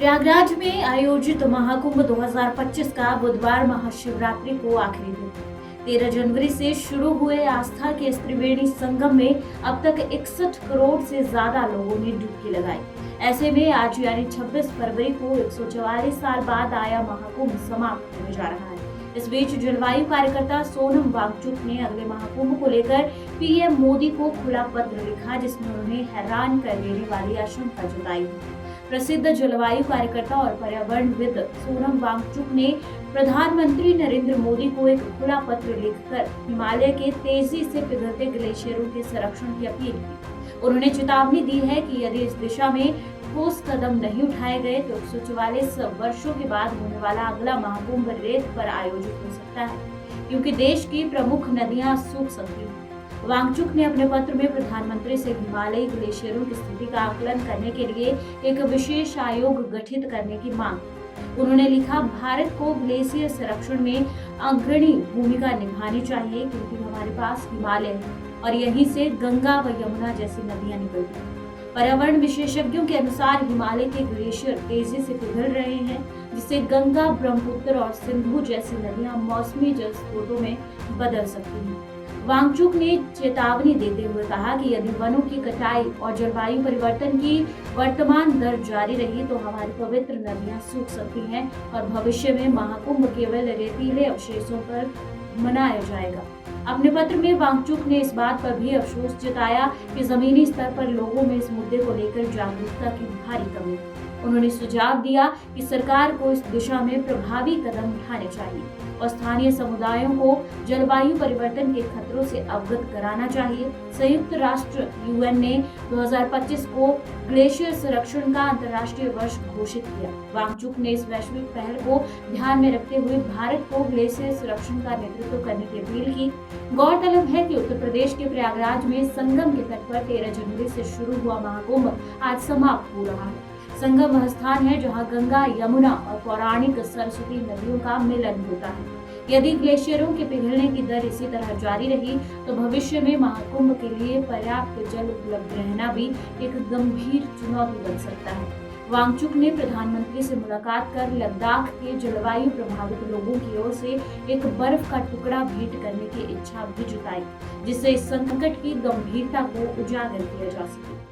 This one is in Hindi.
प्रयागराज में आयोजित महाकुंभ 2025 का बुधवार महाशिवरात्रि को आखिरी दिन 13 जनवरी से शुरू हुए आस्था के इस त्रिवेणी संगम में अब तक 61 करोड़ से ज्यादा लोगों ने डुबकी लगाई। ऐसे में आज यानी 26 फरवरी को 144 साल बाद आया महाकुंभ समाप्त होने जा रहा है। इस बीच जलवायु कार्यकर्ता सोनम वांगचुक ने अगले महाकुंभ को लेकर पीएम मोदी को खुला पत्र लिखा, जिसमें उन्हें हैरान कर देने वाली आशंका जताई। प्रसिद्ध जलवायु कार्यकर्ता और पर्यावरणविद सोनम वांगचुक ने प्रधानमंत्री नरेंद्र मोदी को एक खुला पत्र लिखकर हिमालय के तेजी से पिघलते ग्लेशियरों के संरक्षण की अपील की। उन्होंने चेतावनी दी है कि यदि इस दिशा में ठोस कदम नहीं उठाए गए तो 144 वर्षों के बाद होने वाला अगला महाकुंभ रेत पर आयोजित हो सकता है, क्योंकि देश की प्रमुख नदियां सूख सकती हैं। वांगचुक ने अपने पत्र में प्रधानमंत्री से हिमालयी ग्लेशियरों की स्थिति का आकलन करने के लिए एक विशेष आयोग गठित करने की मांग। उन्होंने लिखा, भारत को ग्लेशियर संरक्षण में अग्रणी भूमिका निभानी चाहिए, क्योंकि हमारे पास हिमालय है और यहीं से गंगा व यमुना जैसी नदियां निकलती हैं। पर्यावरण विशेषज्ञों के अनुसार हिमालय के ग्लेशियर तेजी से पिघल रहे हैं, जिससे गंगा, ब्रह्मपुत्र और सिंधु जैसी नदियां मौसमी जल स्रोतों में बदल सकती हैं। वांगचुक ने चेतावनी देते हुए कहा कि यदि वनों की कटाई और जलवायु परिवर्तन की वर्तमान दर जारी रही तो हमारी पवित्र नदियां सूख सकती हैं और भविष्य में महाकुंभ केवल रेतीले अवशेषों पर मनाया जाएगा। अपने पत्र में वांगचुक ने इस बात पर भी अफसोस जताया कि जमीनी स्तर पर लोगों में इस मुद्दे को लेकर जागरूकता की भारी कमी है। उन्होंने सुझाव दिया कि सरकार को इस दिशा में प्रभावी कदम उठाने चाहिए और स्थानीय समुदायों को जलवायु परिवर्तन के खतरों से अवगत कराना चाहिए। संयुक्त राष्ट्र यूएन ने 2025 को ग्लेशियर संरक्षण का अंतर्राष्ट्रीय वर्ष घोषित किया। वांगचुक ने इस वैश्विक पहल को ध्यान में रखते हुए भारत को ग्लेशियर संरक्षण का नेतृत्व करने की अपील की। गौरतलब है कि उत्तर प्रदेश के प्रयागराज में संगम के तट पर 13 जनवरी से शुरू हुआ महाकुंभ आज समाप्त हो रहा है। संगम वह स्थान है जहां गंगा, यमुना और पौराणिक सरस्वती नदियों का मिलन होता है। यदि ग्लेशियरों के पिघलने की दर इसी तरह जारी रही तो भविष्य में महाकुंभ के लिए पर्याप्त जल उपलब्ध रहना भी एक गंभीर चुनौती बन सकता है। वांगचुक ने प्रधानमंत्री से मुलाकात कर लद्दाख के जलवायु प्रभावित लोगों की ओर से एक बर्फ का टुकड़ा भेंट करने की इच्छा भी जताई, जिससे इस संकट की गंभीरता को उजागर किया जा सके।